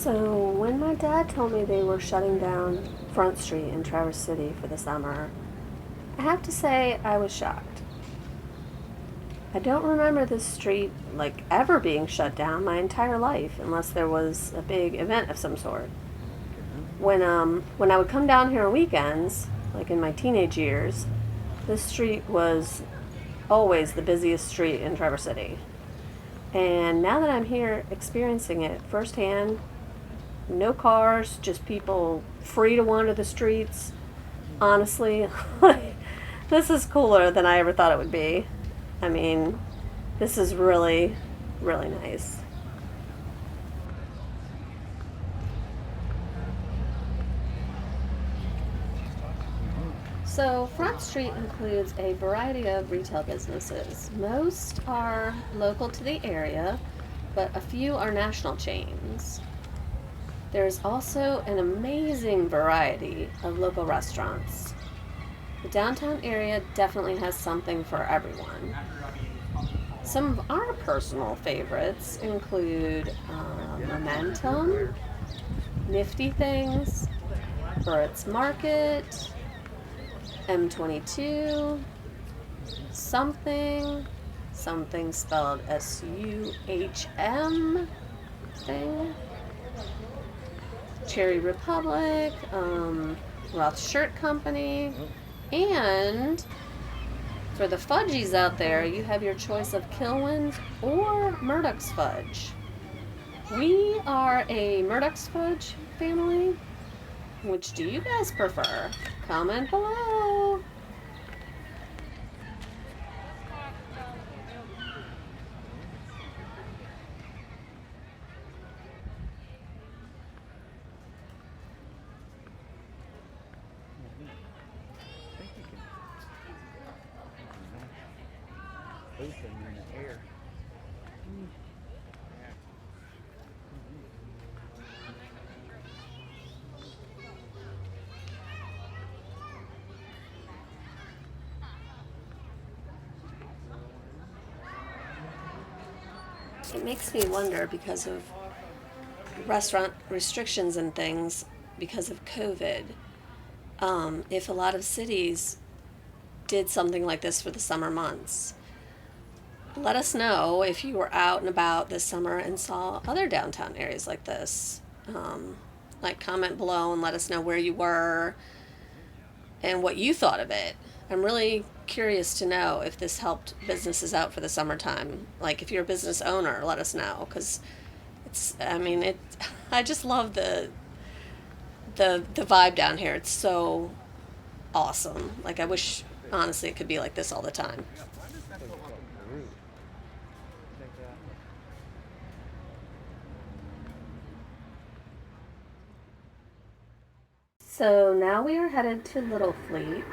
So, when my dad told me they were shutting down Front Street in Traverse City for the summer, I have to say I was shocked. I don't remember this street ever being shut down my entire life unless there was a big event of some sort. When I would come down here on weekends, like in my teenage years, this street was always the busiest street in Traverse City. And now that I'm here experiencing it firsthand, no cars, just people free to wander the streets. Honestly, this is cooler than I ever thought it would be. I mean, this is really, really nice. So, Front Street includes a variety of retail businesses. Most are local to the area, but a few are national chains. There's also an amazing variety of local restaurants. The downtown area definitely has something for everyone. Some of our personal favorites include Momentum, Nifty Things, Burritt's Market, M22, something spelled SUHM thing, Cherry Republic, Roth Shirt Company, and for the fudgies out there, you have your choice of Kilwins or Murdoch's Fudge. We are a Murdoch's Fudge family. Which do you guys prefer? Comment below. Ocean in the air. It makes me wonder because of restaurant restrictions and things because of COVID, if a lot of cities did something like this for the summer months. Let us know if you were out and about this summer and saw other downtown areas like this. Comment below and let us know where you were and what you thought of it. I'm really curious to know if this helped businesses out for the summertime. Like, if you're a business owner, let us know, because I just love the vibe down here. It's so awesome. Like, I wish, honestly, it could be like this all the time. So now we are headed to Little Fleet.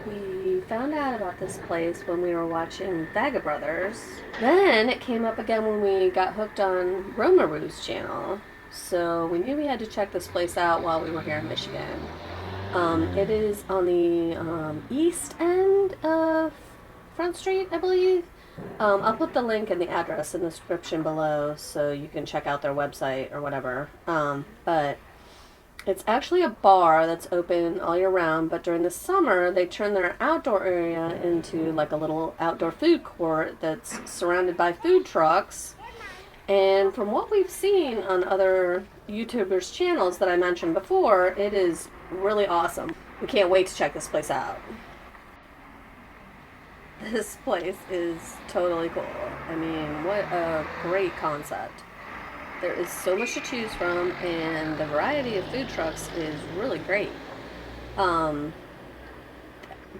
We found out about this place when we were watching Vaga Brothers. Then it came up again when we got hooked on Romaru's channel. So we knew we had to check this place out while we were here in Michigan. It is on the east end of Front Street, I believe. I'll put the link and the address in the description below so you can check out their website or whatever. But it's actually a bar that's open all year round, but during the summer they turn their outdoor area into like a little outdoor food court that's surrounded by food trucks. And from what we've seen on other YouTubers' channels that I mentioned before, it is really awesome. We can't wait to check this place out. This place is totally cool. I mean, what a great concept. There is so much to choose from, and the variety of food trucks is really great.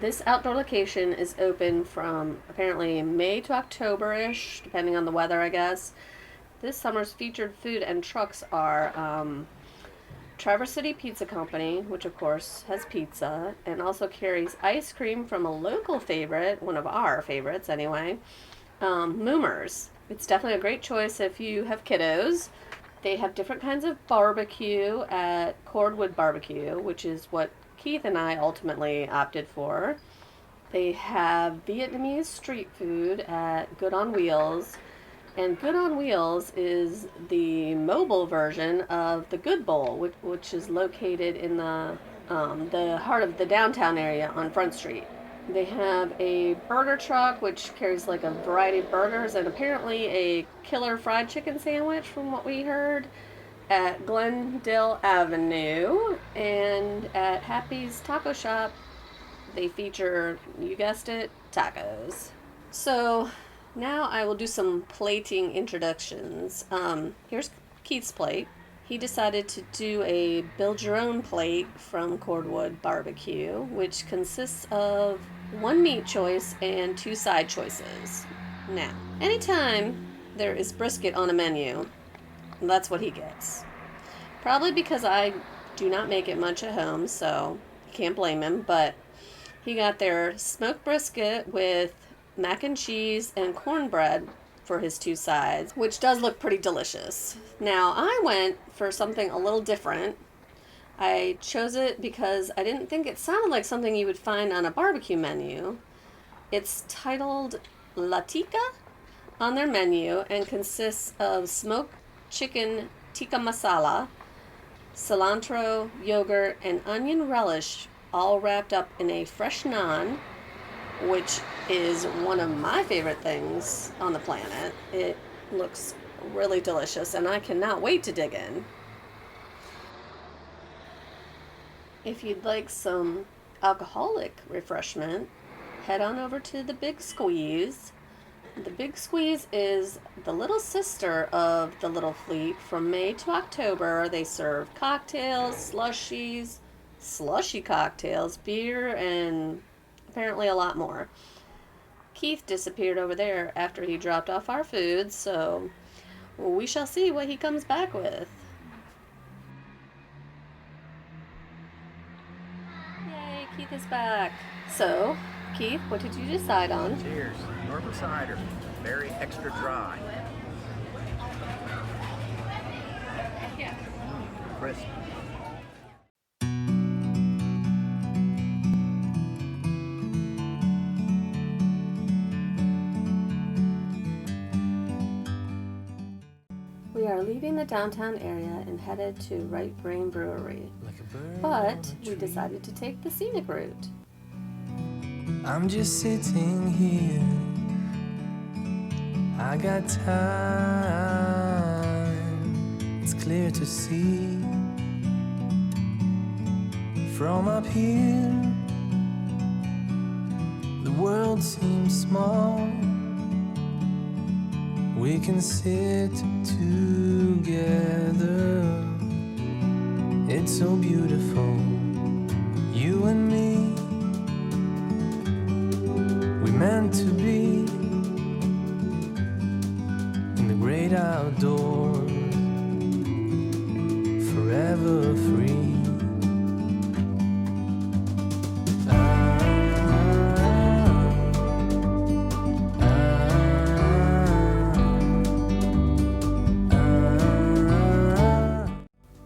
This outdoor location is open from apparently May to October-ish, depending on the weather, I guess. This summer's featured food and trucks are Traverse City Pizza Company, which of course has pizza, and also carries ice cream from a local favorite, one of our favorites anyway, Moomers. It's definitely a great choice if you have kiddos. They have different kinds of barbecue at Cordwood Barbecue, which is what Keith and I ultimately opted for. They have Vietnamese street food at Good on Wheels. And Good on Wheels is the mobile version of the Good Bowl, which is located in the heart of the downtown area on Front Street. They have a burger truck which carries like a variety of burgers and apparently a killer fried chicken sandwich, from what we heard, at Glendale Avenue. And at Happy's Taco Shop, they feature, you guessed it, tacos. So now I will do some plating introductions. Here's Keith's plate. He decided to do a build your own plate from Cordwood Barbecue, which consists of one meat choice and two side choices. Now, anytime there is brisket on a menu, that's what he gets. Probably because I do not make it much at home, so can't blame him, but he got their smoked brisket with mac and cheese and cornbread for his two sides, which does look pretty delicious. Now, I went for something a little different. I chose it because I didn't think it sounded like something you would find on a barbecue menu. It's titled La Tikka on their menu and consists of smoked chicken tikka masala, cilantro, yogurt, and onion relish, all wrapped up in a fresh naan, which is one of my favorite things on the planet. It looks really delicious, and I cannot wait to dig in. If you'd like some alcoholic refreshment, head on over to the Big Squeeze. The Big Squeeze is the little sister of the Little Fleet. From May to October, they serve cocktails, slushies, slushy cocktails, beer, and apparently a lot more. Keith disappeared over there after he dropped off our food, so we shall see what he comes back with. Yay, Keith is back. So, Keith, what did you decide on? Cheers. Normal cider. Very extra dry. Crisp. We are leaving the downtown area and headed to Right Brain Brewery, but we decided to take the scenic route. I'm just sitting here, I got time. It's clear to see from up here, the world seems small. We can sit together, it's so beautiful, you and me. We meant to be in the great outdoors, forever free.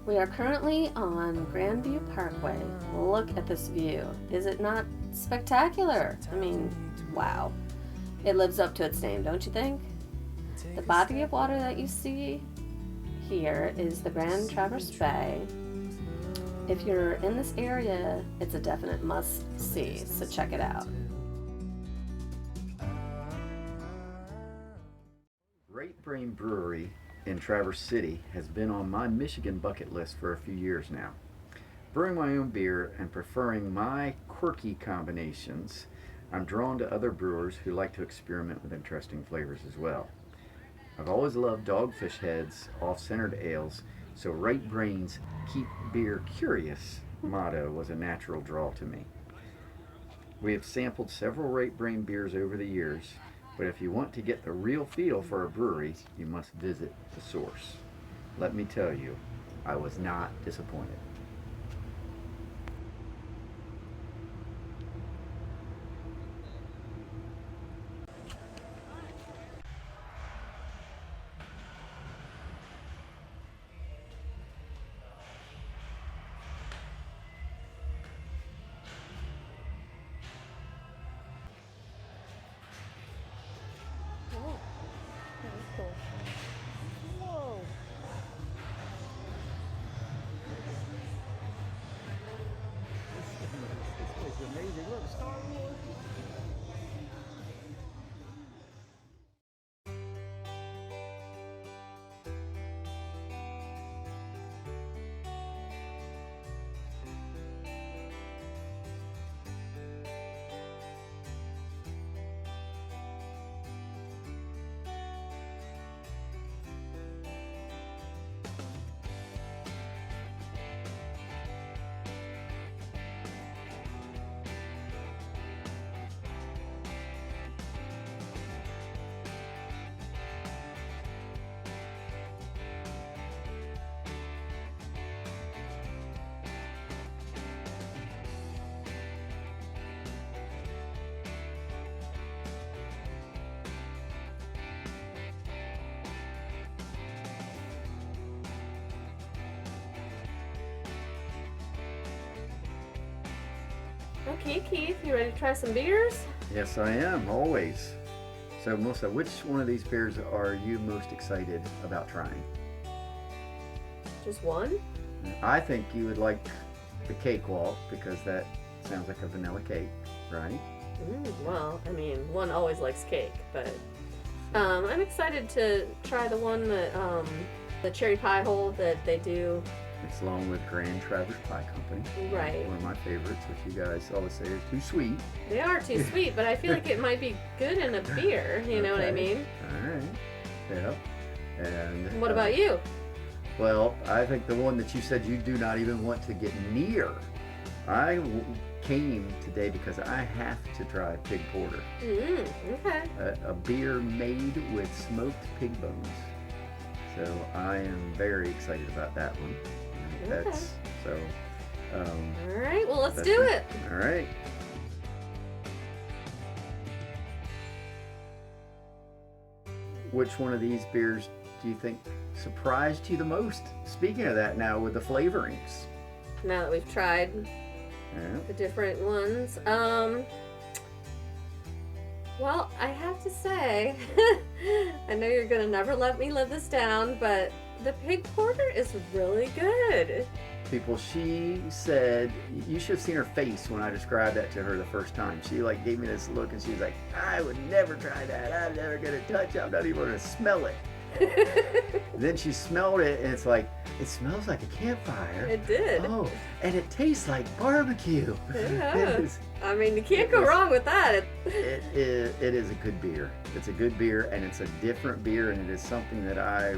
We are currently on Grandview Parkway. Look at this view. Is it not spectacular? I mean, wow. It lives up to its name, don't you think? The body of water that you see here is the Grand Traverse Bay. If you're in this area, it's a definite must-see, so check it out. Great Brain Brewery in Traverse City has been on my Michigan bucket list for a few years now. Brewing my own beer and preferring my quirky combinations, I'm drawn to other brewers who like to experiment with interesting flavors as well. I've always loved Dogfish Head's off-centered ales, so Right Brain's Keep Beer Curious motto was a natural draw to me. We have sampled several Right Brain beers over the years, but if you want to get the real feel for a brewery, you must visit the source. Let me tell you, I was not disappointed. Oh, that was cool. Okay, Keith, you ready to try some beers? Yes, I am, always. So, Melissa, which one of these beers are you most excited about trying? Just one? I think you would like the Cakewalk because that sounds like a vanilla cake, right? Well, I mean, one always likes cake, but I'm excited to try the one that the cherry pie hole that they do. It's along with Grand Traverse Pie Company. Right. One of my favorites, which you guys always say is too sweet. They are too sweet, but I feel like it might be good in a beer. You know what I mean? All right. Yep. And What about you? Well, I think the one that you said you do not even want to get near. I came today because I have to try Pig Porter. Okay. A beer made with smoked pig bones. So I am very excited about that one. Okay. That's so. All right. Well, let's do it. All right. Which one of these beers do you think surprised you the most? Speaking of that, now with the flavorings. Now that we've tried Yeah. the different ones, well, I have to say, I know you're gonna never let me live this down, but the Pig Porter is really good. People, she said, you should have seen her face when I described that to her the first time. She like gave me this look and she was like, I would never try that. I'm never gonna touch it. I'm not even gonna smell it. Then she smelled it and it's like, it smells like a campfire. It did. Oh, and it tastes like barbecue. Yeah. I mean, you can't go wrong with that. It is a good beer. It's a good beer and it's a different beer and it is something that I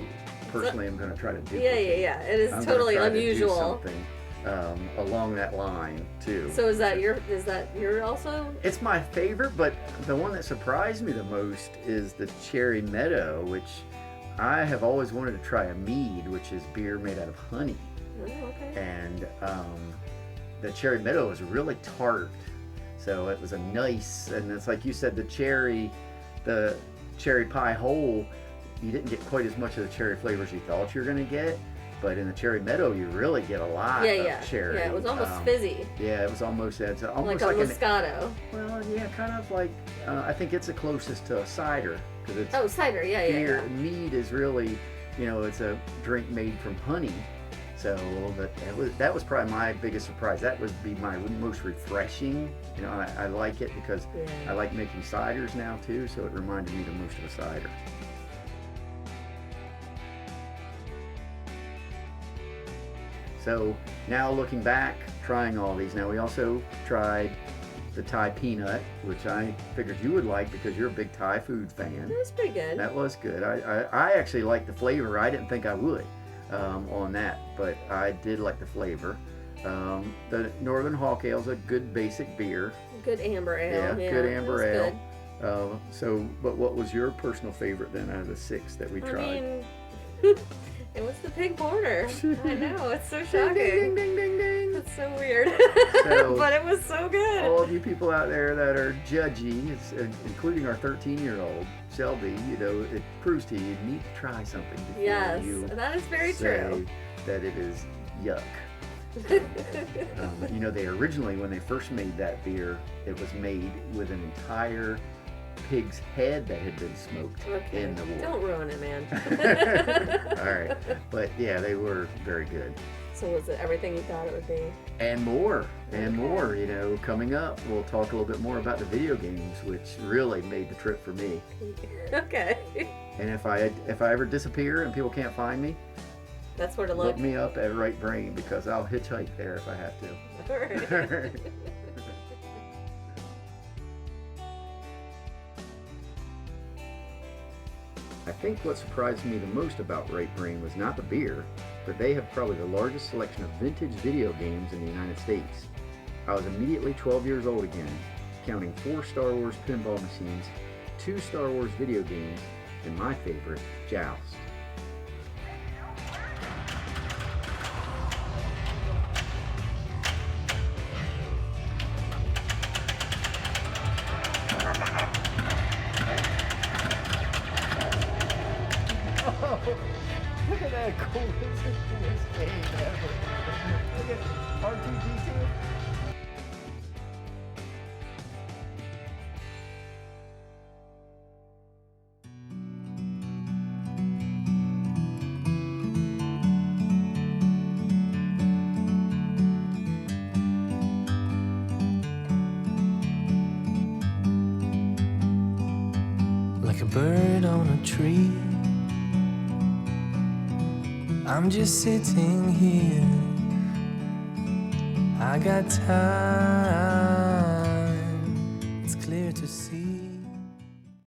personally am going to try to do. Yeah. It is totally unusual. To do something along that line too. So is that your also? It's my favorite, but the one that surprised me the most is the Cherry Meadow, which I have always wanted to try a mead, which is beer made out of honey. Oh, okay. And the Cherry Meadow was really tart, so it was a nice, and it's like you said, the cherry pie hole, you didn't get quite as much of the cherry flavors you thought you were going to get, but in the Cherry Meadow you really get a lot of cherry. Yeah, it was almost fizzy. Yeah, it was almost, it's almost like a like Moscato. well, yeah, kind of like, I think it's the closest to a cider. It's cider, yeah. Mead is really, it's a drink made from honey. So that was probably my biggest surprise. That would be my most refreshing. I like it because I like making ciders now too, so it reminded me the most of a cider. So now looking back, trying all these. Now we also tried the Thai peanut, which I figured you would like because you're a big Thai food fan. That was pretty good. That was good. I actually liked the flavor. I didn't think I would on that, but I did like the flavor. The Northern Hawk Ale is a good basic beer. Good amber ale. Yeah, good amber ale. But what was your personal favorite then out of the 6 that we tried? I mean, it was the Pig Porter. I know, it's so shocking. Ding, ding, ding, ding. It's so weird. So, but it was so good. All of you people out there that are judgy, including our 13-year-old, Shelby, it proves to you need to try something before you that is very say true. that it is yuck. They originally, when they first made that beer, it was made with an entire pig's head that had been smoked in the wood. Don't ruin it, man. All right. But yeah, they were very good. So was it everything you thought it would be? And more, and more. You know, coming up, we'll talk a little bit more about the video games, which really made the trip for me. Okay. And if I ever disappear and people can't find me, That's where to look look. me up at Right Brain, because I'll hitchhike there if I have to. All right. I think what surprised me the most about Right Brain was not the beer, but they have probably the largest selection of vintage video games in the United States. I was immediately 12 years old again, counting 4 Star Wars pinball machines, 2 Star Wars video games, and my favorite, Joust. Look at that coolest game ever. Look at R2D2. Like a bird on a tree, I'm just sitting here. I got time, it's clear to see.